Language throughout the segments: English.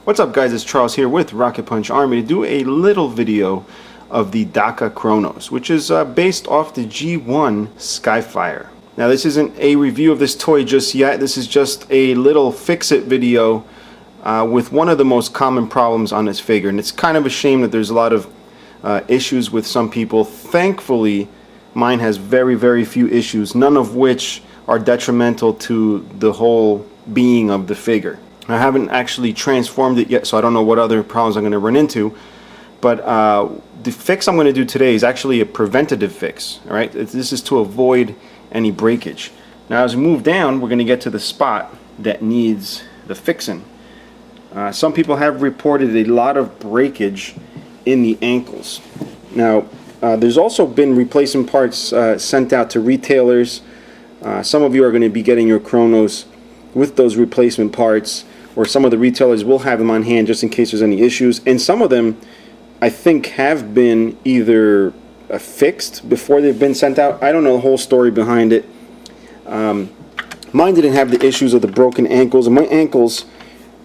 What's up guys, it's Charles here with Rocket Punch Army to do a little video of the Daca Kronos, which is based off the G1 Skyfire. Now this isn't a review of this toy just yet, this is just a little fix-it video with one of the most common problems on this figure, and it's kind of a shame that there's a lot of issues with some people. Thankfully mine has very few issues, none of which are detrimental to the whole being of the figure. I haven't actually transformed it yet, so I don't know what other problems I'm going to run into, but the fix I'm going to do today is actually a preventative fix. Alright, this is to avoid any breakage. Now as we move down, we're going to get to the spot that needs the fixing. Some people have reported a lot of breakage in the ankles. Now there's also been replacement parts sent out to retailers. Some of you are going to be getting your Kronos with those replacement parts, or some of the retailers will have them on hand just in case there's any issues, and some of them I think have been either fixed before they've been sent out. I don't know the whole story behind it. Mine didn't have the issues of the broken ankles, and my ankles,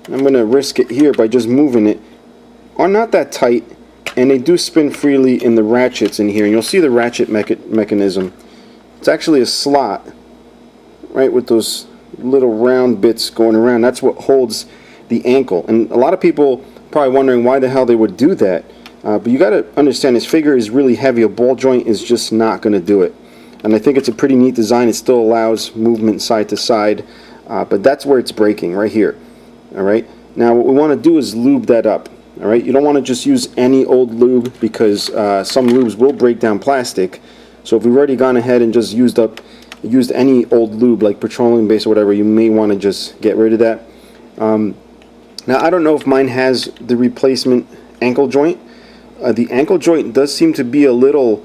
I'm going to risk it here by just moving it, are not that tight, and they do spin freely in the ratchets in here, and you'll see the ratchet mechanism. It's actually a slot right with those little round bits going around. That's what holds the ankle, and a lot of people probably wondering why the hell they would do that, but you got to understand this figure is really heavy. A ball joint is just not going to do it, and I think it's a pretty neat design. It still allows movement side to side, but that's where it's breaking, right here. Alright, now what we want to do is lube that up. Alright, you don't want to just use any old lube, because some lubes will break down plastic. So if we've already gone ahead and just used any old lube like petroleum base or whatever, you may want to just get rid of that. Now I don't know if mine has the replacement ankle joint. The ankle joint does seem to be a little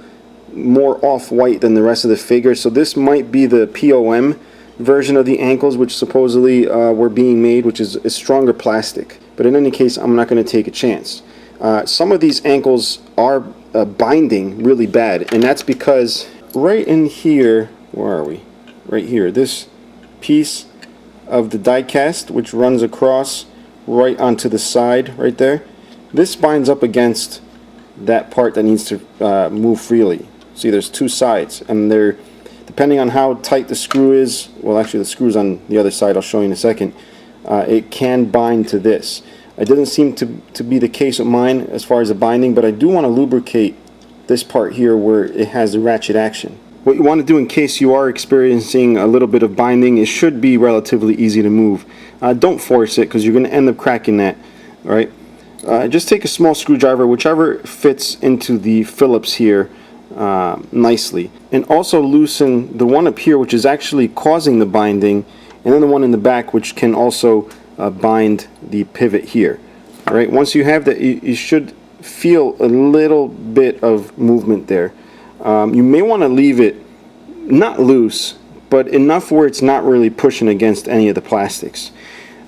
more off-white than the rest of the figure, so this might be the POM version of the ankles, which supposedly were being made, which is a stronger plastic. But in any case, I'm not going to take a chance. Some of these ankles are binding really bad, and that's because right in here, where are we? Right here, this piece of the die cast, which runs across right onto the side right there, this binds up against that part that needs to move freely. See, there's two sides, and they're, depending on how tight the screw is, well actually the screw's on the other side, I'll show you in a second, it can bind to this. It doesn't seem to be the case with mine as far as the binding, but I do want to lubricate this part here where it has the ratchet action. What you want to do in case you are experiencing a little bit of binding, it should be relatively easy to move. Don't force it, because you're going to end up cracking that. Alright, just take a small screwdriver, whichever fits into the Phillips here nicely, and also loosen the one up here which is actually causing the binding, and then the one in the back which can also bind the pivot here. Alright, once you have that, you should feel a little bit of movement there. You may want to leave it not loose, but enough where it's not really pushing against any of the plastics.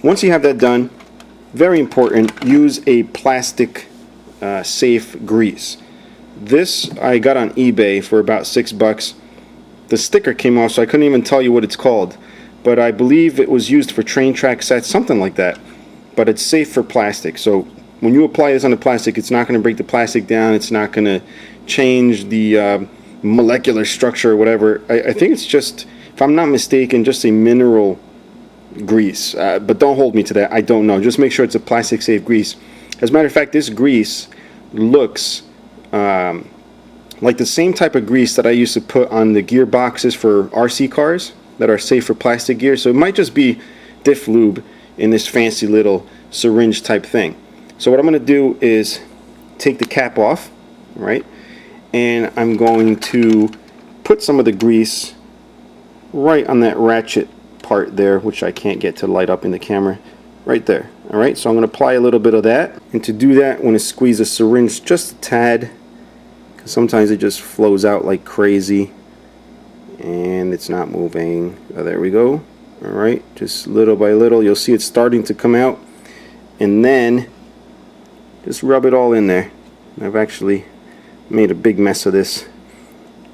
Once you have that done, very important, use a plastic safe grease. This I got on eBay for about $6. The sticker came off, so I couldn't even tell you what it's called, but I believe it was used for train track sets, something like that. But it's safe for plastic, so when you apply this on the plastic, it's not going to break the plastic down, it's not going to change the molecular structure or whatever. I think it's just, if I'm not mistaken, just a mineral grease, but don't hold me to that, I don't know. Just make sure it's a plastic safe grease. As a matter of fact, this grease looks like the same type of grease that I used to put on the gearboxes for RC cars that are safe for plastic gear. So it might just be diff lube in this fancy little syringe type thing. So what I'm going to do is take the cap off, right, and I'm going to put some of the grease right on that ratchet part there, which I can't get to light up in the camera, right there. Alright, so I'm going to apply a little bit of that, and to do that I'm going to squeeze the syringe just a tad, because sometimes it just flows out like crazy and it's not moving. Oh, there we go. Alright, just little by little you'll see it's starting to come out, and then just rub it all in there. I've actually made a big mess of this.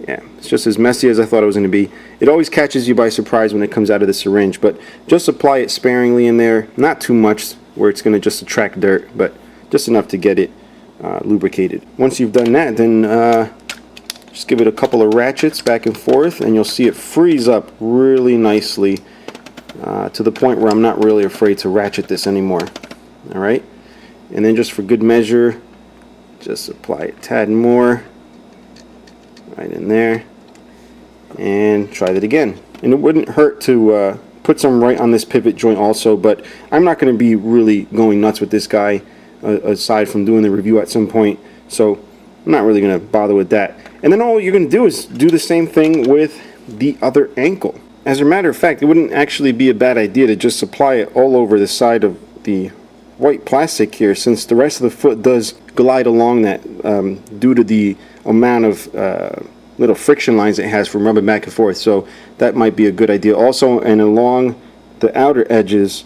Yeah, it's just as messy as I thought it was going to be. it always catches you by surprise when it comes out of the syringe. But just apply it sparingly in there, not too much where it's going to just attract dirt, but just enough to get it lubricated. Once you've done that, then just give it a couple of ratchets back and forth, and you'll see it freeze up really nicely to the point where I'm not really afraid to ratchet this anymore. Alright, and then just for good measure, just apply a tad more right in there, and try that again. And it wouldn't hurt to put some right on this pivot joint also, but I'm not going to be really going nuts with this guy aside from doing the review at some point, so I'm not really going to bother with that. And then all you're going to do is do the same thing with the other ankle. As a matter of fact, it wouldn't actually be a bad idea to just apply it all over the side of the white plastic here, since the rest of the foot does glide along that due to the amount of little friction lines it has from rubbing back and forth. So that might be a good idea also, and along the outer edges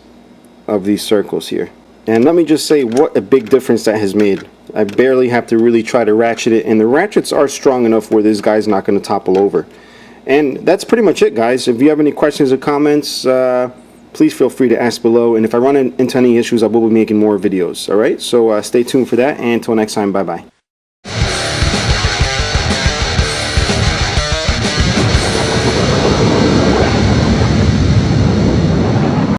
of these circles here. And let me just say what a big difference that has made. I barely have to really try to ratchet it, and the ratchets are strong enough where this guy's not going to topple over. And that's pretty much it, guys. If you have any questions or comments, please feel free to ask below, and if I run into any issues, I will be making more videos. Alright, so stay tuned for that, and until next time, bye bye.